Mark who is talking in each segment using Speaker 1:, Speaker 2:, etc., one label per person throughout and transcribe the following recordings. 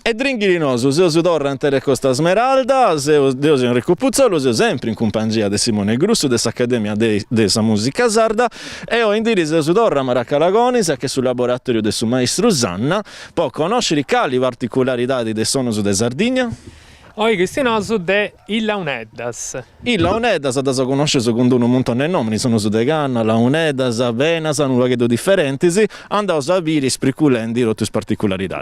Speaker 1: E dringhirinoso, seo su torra in Terre Costa Smeralda, seo Enrico Puzzolo, seo sempre in compagnia di Simone Grusso, dell'Accademia della Musica Sarda, e ho indirizzo su torra Maracalagonis, che sul laboratorio del suo maestro Zanna, può conoscere cali particolarità del suono de Sardigna.
Speaker 2: Oi Cristinoso de Il Launeddas.
Speaker 1: Il Launeddas da si conosce secondo un montone di nomi, sono su de Ganna, Launeddas, Venas, un luogo differenti, andavo a sapere spriculenti rotte particolarità.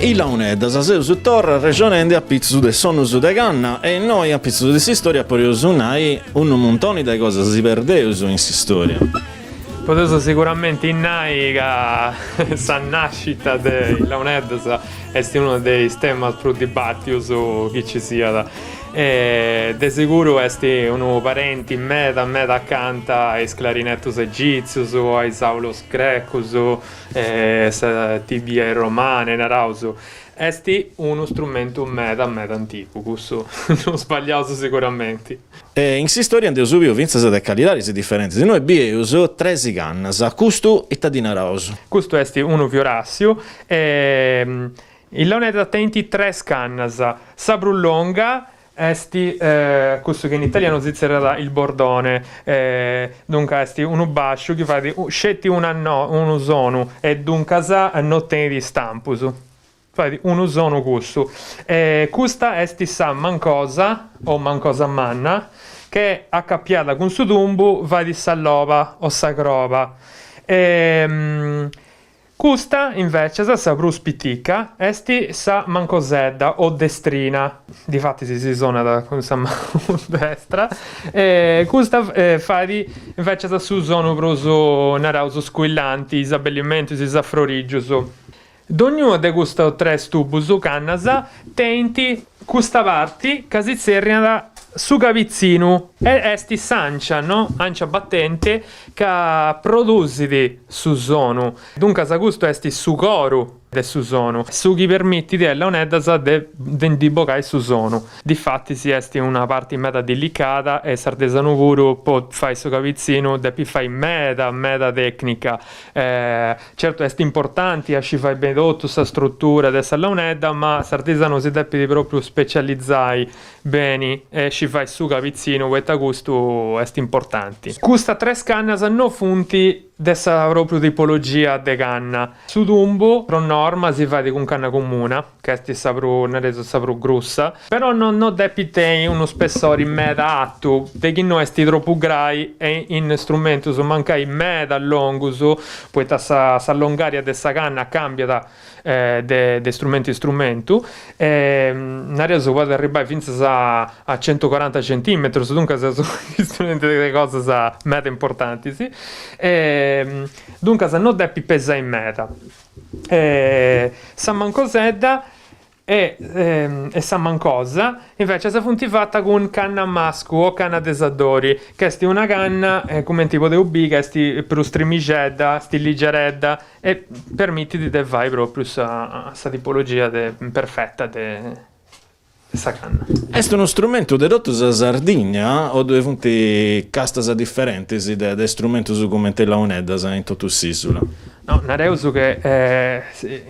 Speaker 1: Il Launeddas, seu su torra regione a pizzo de sono su de Ganna e noi a pizzo di storia poriosunai un montone di cose si perdeuso in storia.
Speaker 2: Poteso sicuramente innai che sa nascita del Launeddas è uno dei stemmi più dibattius su chi ci sia. E de sicuro è uno parente meda canta ai clarinettos egizius o ai saulos grecus tibie romane narauso. Esti uno strumento meda antico, questo non sbagliato sicuramente.
Speaker 1: In storia andiamo subito vinse de calidari differenti. Noi abbiamo tre gannas, questo e tadina rauso.
Speaker 2: Questo è uno fiorassio. Il Launeddas tenti tre scannas, sabrullonga. Questo che in italiano si dice il bordone, dunque esti uno bascio che fa di scetti uno sono e dunque non tieni di stampus, fa di uno sono questo. Questa sa mancosa o mancosa manna che è accappiata con su dumbu va di sallova o sagrova. Questa invece sa bruspitica, sa mancosedda o destrina, difatti si suona da destra, questa fa di invece sa su sono bruso narauso squillanti, isabellimento, isafrorigiuso. D'ognuno di questi tre stubus cannasa tenti questa parte che si serrina su gavizzino e sancia, no? Ancia battente che produce su sono. Dunque sa gusto su coro de su sono. Su chi permetti di Launeddas di bocai su sono. Difatti si una parte meta delicata e sardesano puro può fare su gavizzino depi fai meta tecnica. Certo è importante ci fai bene tutta questa struttura dessa Launedda, ma sardesano si depi proprio specializzare bene e ci fai su gavizzino, questa gusto è importante. Questa tre scannas non funti dessa proprio tipologia de canna. Su dumbo, pro norma, si fa di con canna comune, che è sapro grossa, però non depi te uno spessore in meta atto, de chi non è troppo grai e in strumento su mancai meta longus, poi s'allongaria dessa canna cambia da de strumento in strumento, n'area su può arrivare fino a 140 cm, dunque sono strumenti delle cose meta importanti, sì. Dunque se non depi pesa in meta sa mancosedda e sa mancosa invece se funti fatta con canna masco o canna desadori che è una canna come tipo de ubi che è per strimigedda stilligeredda e permetti di vai proprio sa tipologia perfetta de questa canna.
Speaker 1: È uno strumento dedotto a Sardegna o dove funti castas differenti de strumento su come te Launeddas in tutto l'isola?
Speaker 2: No, nareuso che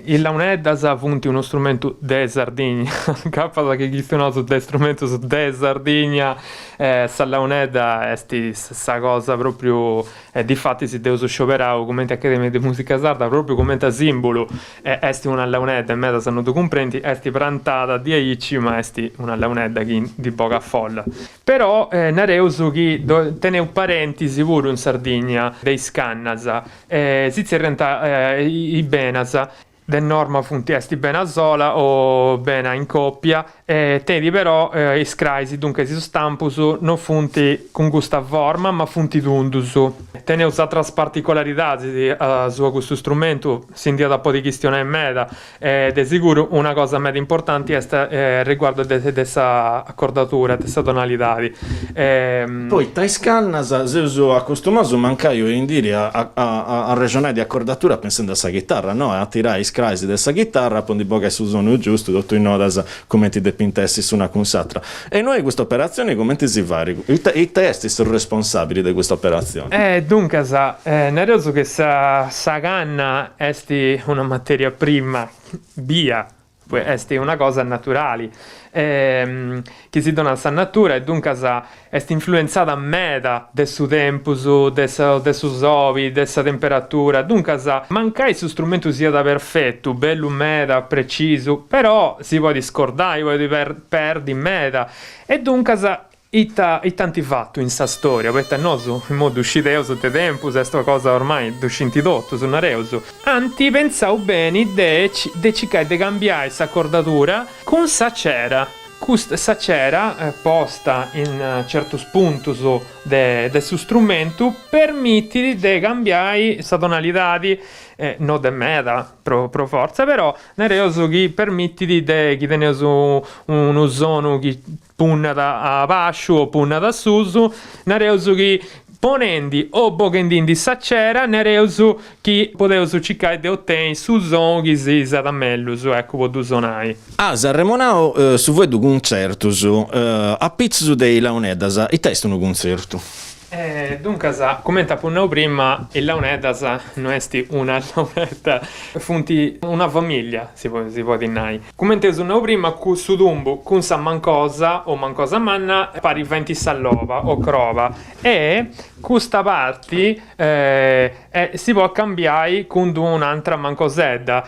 Speaker 2: il Launeddas funti uno strumento de Sardegna, capita che gestionato de strumento su de Sardegna, sa Launedda è sta cosa proprio, difatti si deve scioperare come Accademia di Musica Sarda, proprio come simbolo, è una Launedda, in meta se non tu comprendi, è prantata di aici, ma è una Launedda che di poca folla. Però nareuso che teneu parenti sicuro in Sardegna, dei Scannasa, si renta i Benasa, de norma funti esti bene a sola o bene in coppia, tedi però is craisi, dunque si stampus non funti con questa forma, ma funti d'undusu. Teneus altre particolarità a su questo strumento, si india da po' di questione in meda, de sicuro una cosa meda importante è riguardo dessa accordatura, dessa tonalità.
Speaker 1: Poi taiscannas se uso accostumato mancaio in dire a regione di accordatura pensando a sa chitarra, no? A tirare i scraisi dessa chitarra, poi di boga su sono giusto, tutto in nodas come ti depintessi su una consatra. E noi questa operazione come ti si vari? I testi sono responsabili di questa operazione.
Speaker 2: Dunque, nel che sa canna esti una materia prima, via, esti una cosa naturale. Che si dona sa natura e dunque est influenzata meda del suo tempo, del suo sovi, dessa temperatura, dunque mancai su strumento sia da perfetto, bello meda, preciso, però si può discordare, perdi meda e dunque i tanti fatto in sta storia, perché nosu in modo usciteo su te tempus, è sta cosa ormai d'uscinti dotto, su nareusu. Anti pensau bene de cicai de cambiare sa accordatura con sa cera. Questa sa cera posta in certo punto de su strumento permette di cambiare sa tonalità non de meda pro forza, però nareusu chi permette di chi teneus un suono chi punna da basso o punna da susu, nareusu chi ponendi o bogendindi sa cera, nareusu chi poteus ciccare de ottenere su son chi si sa da mellus, ecco podu sonai.
Speaker 1: Sa remonao su voi du concertus a pizzu dei Launeddas i testi un concerto.
Speaker 2: Dunque, come punnau prima, il Launedas non esti una launetta, funti una famiglia, si può dire. Come punnau prima, su dumbu, con sa mancosa o mancosa manna, pari 20 sallova o crova, e questa parte si può cambiare con un'altra mancosedda,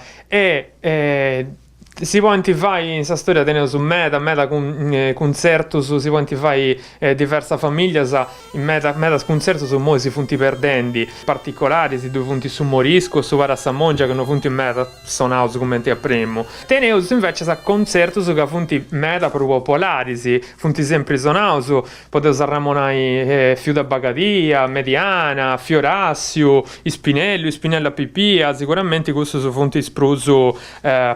Speaker 2: si può fare in questa storia tenere su meda con concerto si può fare diversa famiglia in meda concerto su mo si funti perdendi particolari si due funti su morisco su varassamongia che non funti in meda sonaus come a primo teneus invece sa concerto su che funti meda proprio popolari si funti sempre sonaus poteus arramonai Fiu da Bagadia Mediana Fiorassio Ispinella Pipia sicuramente questo su funti spruso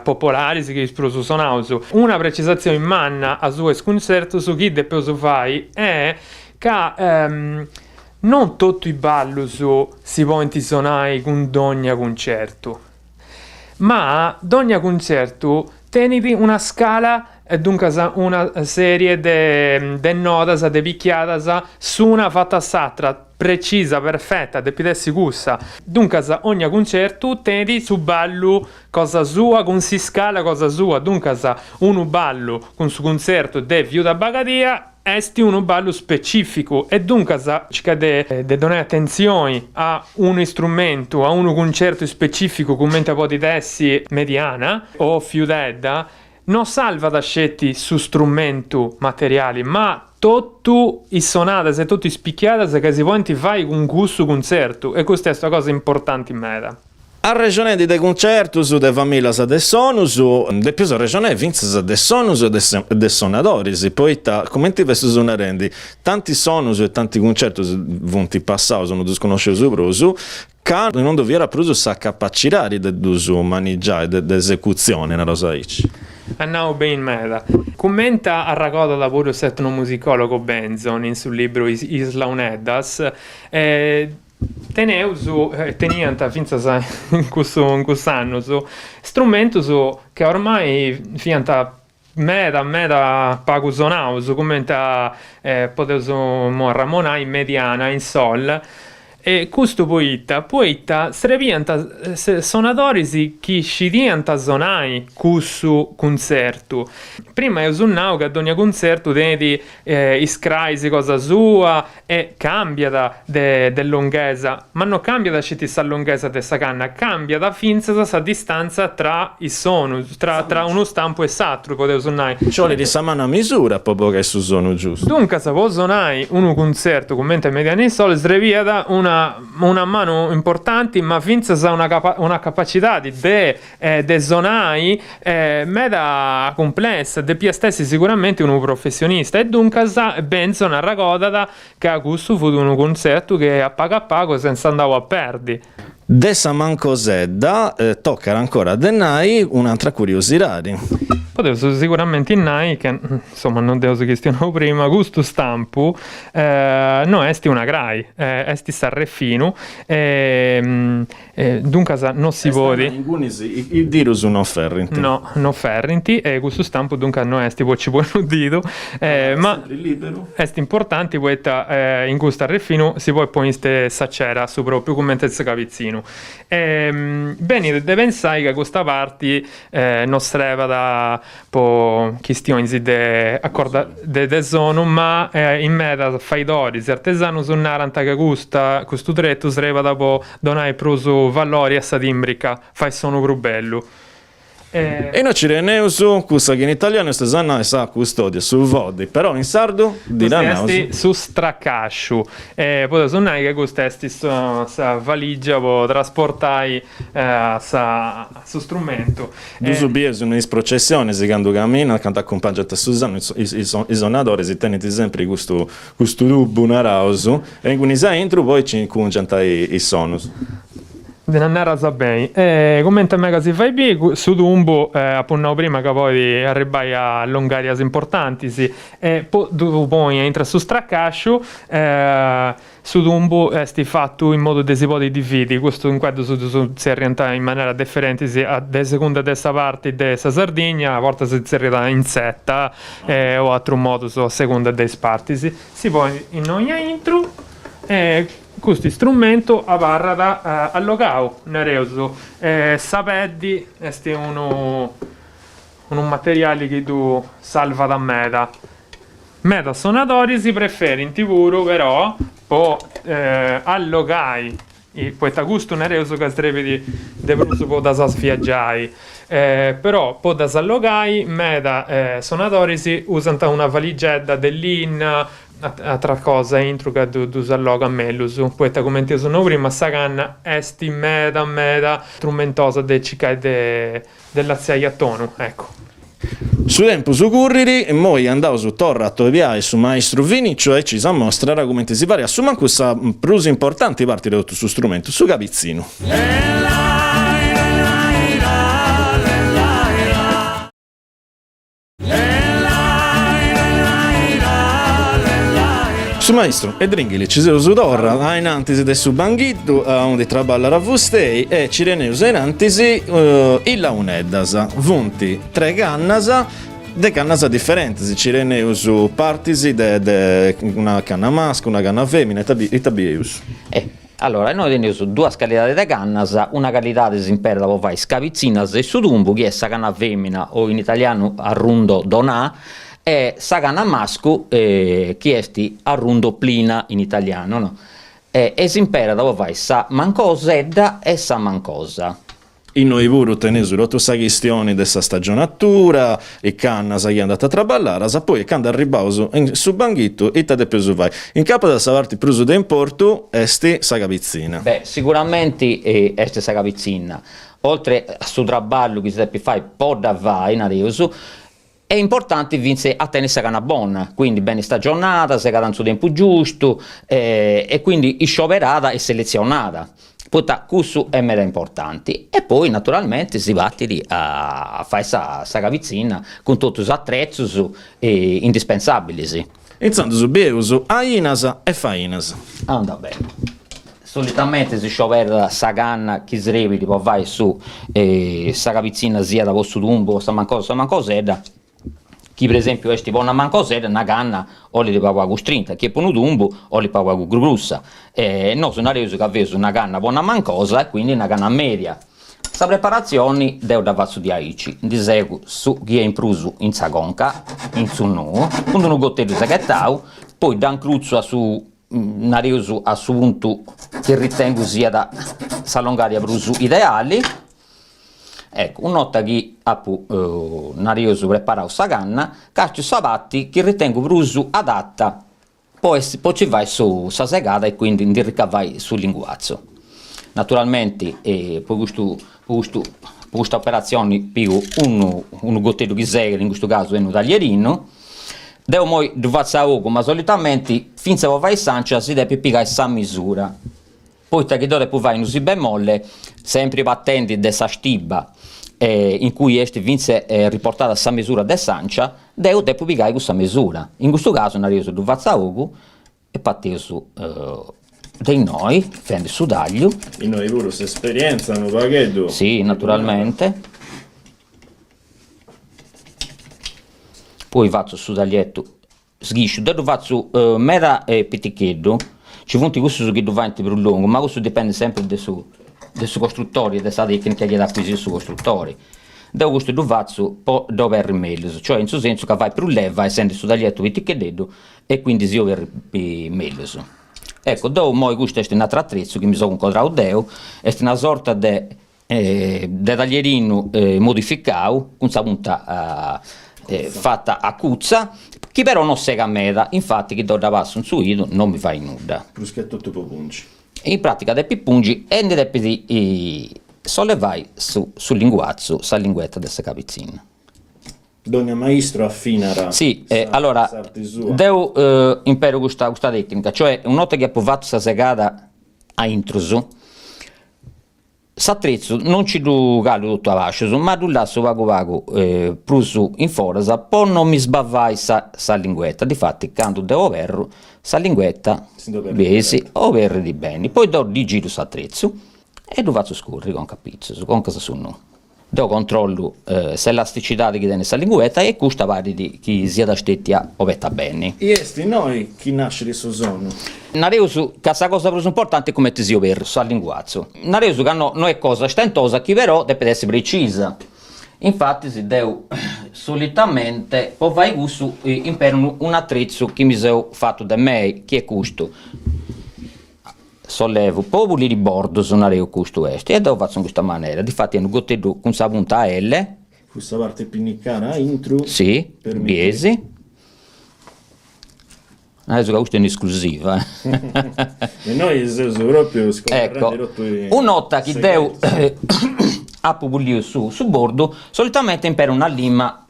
Speaker 2: popolari che ispruso sonausu. Una precisazione in manna a suo concerto su chi deposo fai è che non tutti i ballus si può suonare con ogni concerto, ma ogni concerto teniti una scala e dunque una serie de notas, de picchiatas su una fatta satra precisa, perfetta, de pidessi gussa. Dunque ogni concerto teni su ballo cosa sua, con si scala cosa sua. Dunque uno ballo con su concerto de Fiu da Bagadia esti uno ballo specifico e dunque ci cade donare attenzione a uno strumento, a uno concerto specifico come po' di tessi mediana o fiudedda non salva da scetti su strumento materiali ma tutti i sonate e tutti i spicchiate che si può fare con questo concerto e questa è una cosa importante in meta.
Speaker 1: A regione di de concertus de famiglia de sonus de più a regione vinces de sonus e de sonadoris poi come ti vesto suonarendi tanti sonus e tanti concertus vunti passau sono disconosciuti su brusu che non doviera pruso sa capacità di dusu maneggiare de esecuzione na rosaici.
Speaker 2: Annau ben meta. Commenta a racconta da pure setno musicologo Benzon in sul libro Is Launeddas tenianta finza in questo anno strumento che ormai fianta meda pagusonaus commenta poteus ramonare in mediana in sol e questo poeta srevianta sonatori che scidianta sonai questo concerto. Prima io suonavo che ad ogni concerto teni iscraisi cosa sua e cambia de lunghezza, ma non cambia da scetti sa lunghezza de sa canna, cambia da finza sa distanza tra i sonu, tra uno stampo e l'altro potevo suonare.
Speaker 1: Cioè di sa una misura proprio che su sono giusto.
Speaker 2: Dunque se può suonare un concerto con mente mediana in sol sreviata una una mano importante, ma vinse una capacità di de zonai meda complessa, de pia stessi sicuramente un professionista, e dunque benzo una ragodata che a questo fu un concerto che a pago senza andare a perdi.
Speaker 1: Dessa Mancosedda tocca ancora a Dennai un'altra curiosità.
Speaker 2: Potevo sicuramente innai che insomma non devo che stiano prima gusto stampu no esti una grai esti sarrefino dunque non si vodi
Speaker 1: il dirus non ferrinti
Speaker 2: non ferrinti e gusto stampu dunque non esti ci può dito ma esti importanti poeta in gusto arrefino si può poi saccera su proprio come te cavizzino bene de pensai che questa parte non streva da po' questioni de accorda de sono ma in meta fai doris artesano sunnaranta che questo tretto sreva dopo donai proso valori a sta timbrica fai sono più bello.
Speaker 1: E noi ci reneusu, questa che in italiano è stata sa custodia sul vodi, però in sardo diranno
Speaker 2: su stracasciu. Poi suonare che questa esti sa valigia po trasportai su strumento.
Speaker 1: Dusu bies una processione si quando cammina, quando accompagna a Susano i sonadori si tenete sempre questo dubbio narauso e in cui sa entro poi ci concianta i sonus.
Speaker 2: De nannara sa bene. Commenta me che si fai bi su Dumbo appunto prima che poi arrivai a longarias importanti sì. Poi entra su Straccascio su Dumbo sti fatto in modo che si può dividere questo in quadro si orienta in maniera differente a seconda dessa parte dessa Sardegna a volte si orienta in setta o altro modo a seconda delle parti si può in ogni intro questo strumento a barra da allogau nereuso sapeddi è un materiale che tu salva da meta sonatori si preferi in tivuro però può allogai poeta gusto nereuso che sarebbe di bruso può da sviaggiai però può da sallogai meta sonatori si usano una valigetta dell'in altra cosa intro che tu salloga meglio poeta come ti sono prima sta canna esti meta strumentosa de cicai dell'azziaia tono ecco.
Speaker 1: Su tempo su curriri e poi andavo su torra a toviare su maestro Vini cioè ci sa mostrare come si pare assumano questa plus importante parte del suo strumento su capizzino. Su maestro e dringili ci sei su torra a in antisi del su banchitto a un di traballa ravustei e ci reneusa in antisi il launeddas vunti 3 cannasa de cannasa differenti ci reneusu partisi de una canna maschile una canna femmina e tabieus
Speaker 3: allora noi teniamo 2 qualità di cannas una qualità si impera da fare scavizzinas e sudumbu che è sa canna femmina o in italiano arrundo donà e sa canna masco che esti arrundo plina in italiano no? E si impara da fare sa mancosedda e sa mancosa.
Speaker 1: In noi pure tenesu rotto sa questione dessa stagionatura e canna sa chi è andata a traballare sa poi quando arrivavo su banchitto e te preso vai in capo da savarti preso da importo esti sa capizzina
Speaker 3: sicuramente esti sa capizzina oltre a sto traballo che si deve fare po' da vai nareusu è importante vince a tenere canna buona, quindi bene stagionata, se cada in suo tempo giusto e quindi scioperata e selezionata. Questo è mega importante e poi naturalmente si va a fare questa cavizzina con tutti gli attrezzi indispensabili. Sì.
Speaker 1: Iniziando su beuso, ainasa e fainas.
Speaker 3: Anda bene. Solitamente si sciopera sa canna che srevi può vai su sa cavizzina sia da vostro dumbo, sa mancoseda. Chi per esempio è tipo una mancosera, una canna o li paga con strinta, chi è un dumbo o li paga con grussa. No, sono arrivato che avevo una canna buona mancosa e quindi una canna media. Questa preparazione devo da fare di aici, di seguo su chi è impruso in sagonca, in su no, con un gottello di saghettau, poi da un cruzzo su nareuso a su punto che ritengo sia da salongare a bruso ideali. Ecco, una volta che ho narioso preparato questa canna, caccio sapatti che ritengo per uso adatta poi ci vai su sa segata e quindi ti ricavai sul linguazzo. Naturalmente per questa operazione più un gottello di segre, in questo caso è un taglierino, devo poi fare a uovo, ma solitamente finché vai sancia si deve piegare sa misura. Poi che dopo vai in si bemolle, sempre battendo dessa stibba in cui este vince riportata sa misura de sancia, devo piegare questa misura. In questo caso non riesco a fare a uovo e partire su dei noi, fendi su d'aglio.
Speaker 1: I noi pure si esperienzano, paghetto?
Speaker 3: Sì, naturalmente. Poi faccio su d'aglietto, sghiscio, devo faccio mera piticheddo, ci vuole questo che va più lungo, ma questo dipende sempre dai suoi costruttori e dalla tecnica che da acquisire su costruttori. Da questo lo faccio poi dove è meglio, cioè in senso che vai più leva essendo su d'aglietto piticheddo e quindi si over meglio. Ecco, dopo questo è un altro attrezzo che mi sono incontrato, è una sorta di taglierino modificato, con una punta fatta a cuzza, che però non sega meda, infatti che do da passo un suido non mi fai nulla.
Speaker 1: Bruschetto tipo pungi.
Speaker 3: In pratica dei pungi e ne devi sollevare sul linguazzo, sa linguetta della capizzina.
Speaker 1: Donna maestro affinara.
Speaker 3: Sì, allora devo imparare questa tecnica, cioè una volta che ho provato questa segata a intruso, s'attrezzo non ci do gallo tutto a vascio, ma do lasso vago pruso in forza, poi non mi sbavai sa linguetta, difatti quando devo verro sa linguetta besi o verre di bene, poi do di giro s'attrezzo e lo faccio scorrere con capizzo, con cosa sono. Do controllo se l'elasticità che tiene questa linguetta e questa pare di chi sia da stettia ovetta bene.
Speaker 1: E esti noi chi nasce di sono.
Speaker 3: Nareo su che questa cosa più importante è come ti si over su al linguazzo. Nareo su che non è cosa stentosa che però deve essere precisa. Infatti si deve solitamente poi vai su per un attrezzo che mi sono fatto da me che è questo. Sollevo popoli di bordo su nareo questo est e devo faccio in questa maniera. Difatti è un gottello con sa punta a L.
Speaker 1: Questa parte pinnicana intro.
Speaker 3: Sì, biesi. Adesso questa è un'esclusiva.
Speaker 1: E noi siamo proprio
Speaker 3: ecco, un'otta che devo a pubblicare su bordo, solitamente per una lima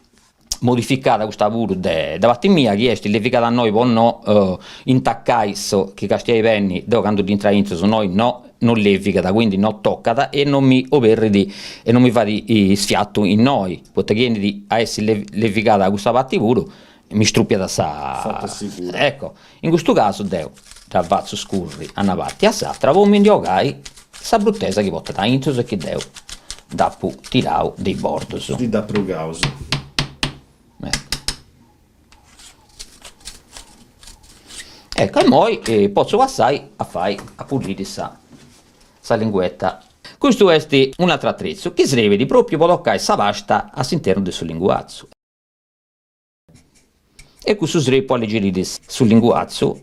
Speaker 3: modificata questa pure da parte mia, che è levificata a noi, poi no, intaccaiso, che castia i penni, devo quando entra in su noi no, non levificata, quindi non toccata e non mi operri e non mi fa di sfiatto in noi, perché di a essere levificata questa parte pure, mi struppia da sa. Ecco, in questo caso devo da vazzo scurri a una parte a s'altra, poi mi indiogai sa bruttezza che porta da intro e che devo da tirare dei bordos.
Speaker 1: Di da prugauso.
Speaker 3: Ecco, e poi posso passare a fare a pulire sa linguetta. Questo è un altro attrezzo che si deve proprio collocare sa pasta all'interno del suo linguazzo. E questo si può alleggerire sul linguazzo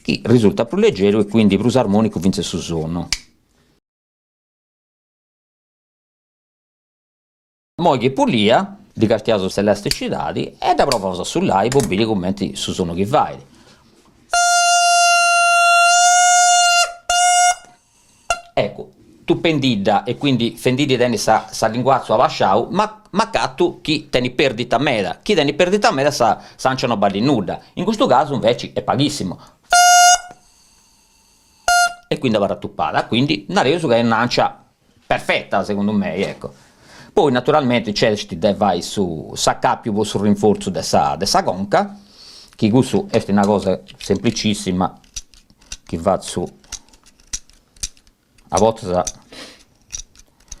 Speaker 3: che risulta più leggero e quindi più armonico vince sul suono. Moglie pulia di castiaso celesticidadi e da prova sull'ai bobili commenti su suono che vai. Ecco, tu pendida e quindi fendidi teni sa linguazzo avasciau, ma cattu chi teni perdita meda, chi teni perdita meda sa sanciano balli nuda. In questo caso invece è paghissimo. E quindi va rattuppata, quindi una reso che è un'ancia perfetta secondo me, ecco. Poi naturalmente c'è vai su s'accappio sul rinforzo dessa conca, che questo è una cosa semplicissima, che va su a volte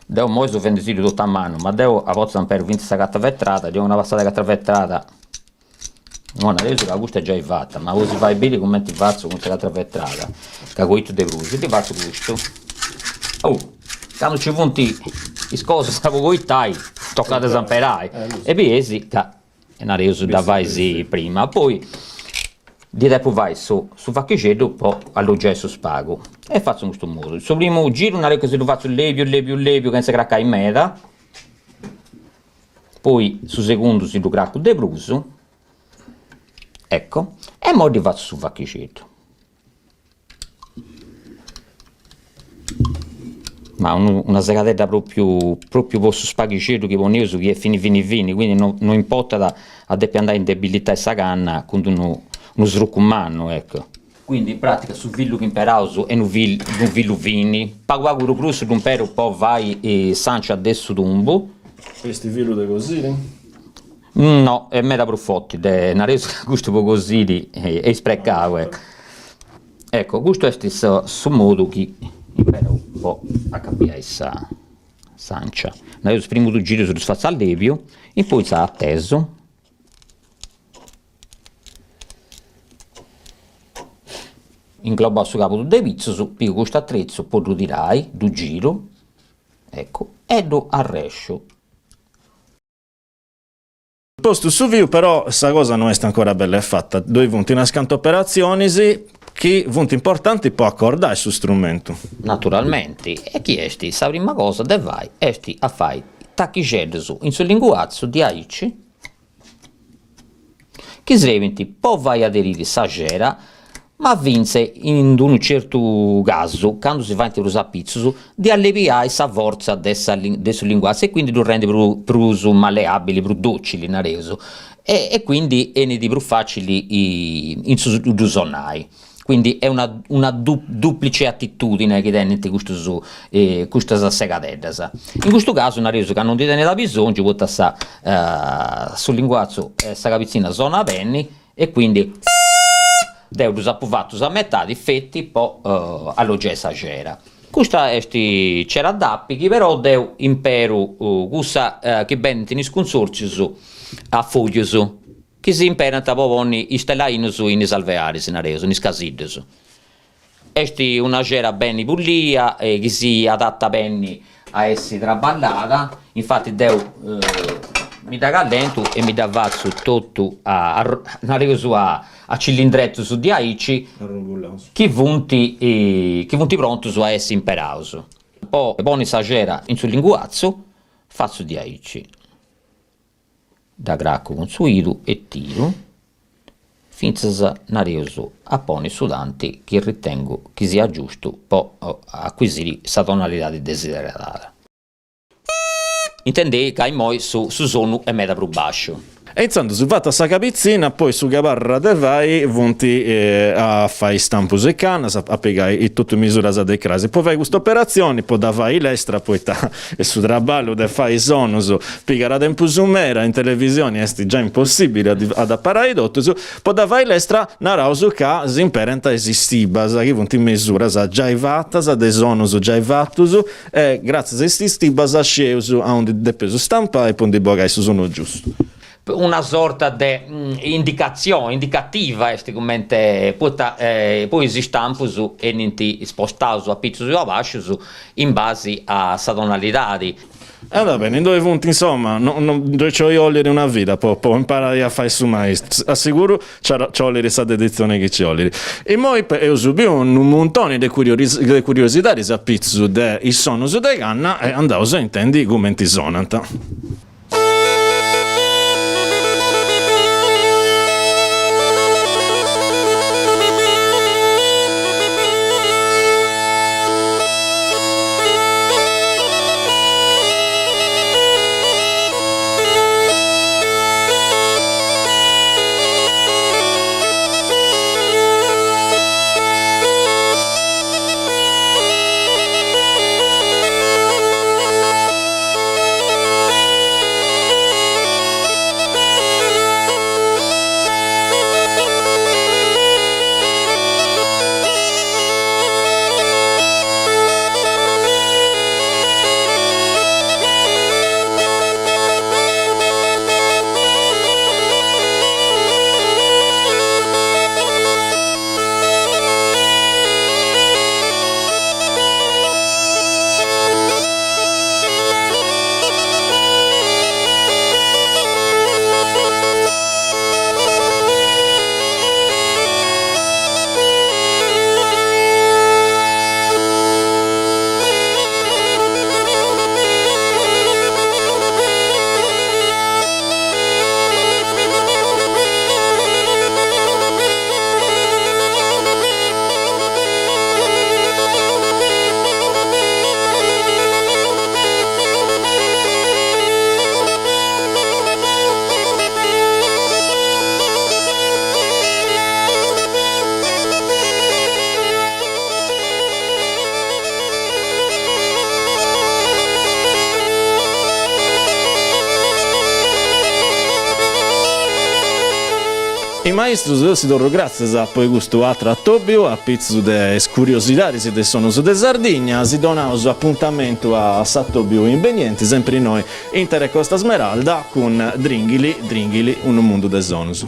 Speaker 3: devo molto vendere tutto a mano, ma devo a volte per vincere questa cattavetrata, devo una passata cattavetrata, non adesso la gusta è già fatta, ma se fai bene come ti faccio con questa cattavetrata, che con i bruci, ti faccio questo. Oh, quando ci punti i scosi, stavo con i tai, toccate zamperai, e biesi, che è una reso da vai prima, poi di dopo vai su faccheggio, poi all'oggetto spago e faccio in questo modo. Il suo primo giro una che se lo faccio levio che non si cracca in meta, poi su secondo si lo cracco de bruso, ecco, E mo di faccio su vacchicetto. Ma una segadella proprio per su spaghiceto che ponevo su che è fini, quindi non importa a deppia andare in debilità e sa canna con uno srucco umano, ecco. Quindi in pratica su villu che imperauso e non villu vini, paguaguro crusso d'un pero poi vai e sancia adesso d'umbo.
Speaker 1: Questi villu de così?
Speaker 3: No, è meta profotti, una resa gusto po' così e sprecato, ecco. Ecco, questo è su modo che impera un po' a capire questa sancia. Una primo tu giro sul sfazza al levio e poi sa atteso. Ingloba su capo dei pizzo, su più questo attrezzo, poi lo dirai, du giro, ecco, e do arrescio.
Speaker 1: Posto su view però questa cosa non è ancora bella fatta, dove vunti una scanto operazioni che vunti importanti può accordare su strumento.
Speaker 3: Naturalmente, e chi esti? Sa prima cosa de vai, esti a fai tacchi su in sul linguazzo di aici, che sreventi poi vai a aderire sagera, ma vinse in un certo caso, quando si va a usare pizzo, di alleviare sa forza del linguaggio e quindi lo rende più malleabile, più docile in areso e quindi è di più facili in usare. Quindi è una duplice attitudine che tiene questa segadella. In questo caso, una reso che non ti tiene da bisogno, ci può stare sul linguaggio sa capizzina zona penny e quindi devo usare a metà di fetti poi alloggia esagera. Questa c'era dappi che però devo impero questa che ben tenis consorzio a foglioso che si imperano poi i stellaini in alveari in areso, in scasides. Esti una gera ben bullia che si adatta bene a essere traballata, infatti devo mi da callento e mi da vazzo tutto a cilindretto su di aici che vunti pronto su a essere imperauso. Poi buoni esagera in sul linguazzo faccio di aici da gracco con suidu e tiro finza nareso a poni sudanti che ritengo che sia giusto poi acquisire questa tonalità di desiderata. Intendei che moi su sonu e meta più basso.
Speaker 1: E iniziando su fatta sa capizzina, poi su caparra de vai, vunti a fare stampus e canna, a piegare tutte misure a dei crasi. Poi fai queste operazioni, poi da fai l'estra, poi e su traballo de fai sonus, piegare a tempo mera in televisione, è già impossibile ad apparare dopo, poi da fai l'estra, narausu che si imperenta esistibas, che vunti misure già fatte, dei sonus già fatti, e grazie a esistibas a sceusu a un de peso stampa e poi di bogai su sono giusto.
Speaker 3: Una sorta di indicazione indicativa poi si stampa su e ninti spostato a pizzo su a basso in base a sa tonalità
Speaker 1: Va bene, dove punti insomma, dove c'ho io di una vita, poi imparare a fare su maestro, assicuro c'ho le questa dedizione che ci ho. E poi ho subito un montone di curiosità di sapere del sonno su de canna e andavo a intendi come ti sonanta. I maestros si dorro grazie a poi gusto a Trattobbio, a pizzo de curiosidades de sono de Sardigna, si dona appuntamento a Sattobio in Benienti, sempre noi in Terra Costa Smeralda con Dringhili, un mondo de sonus.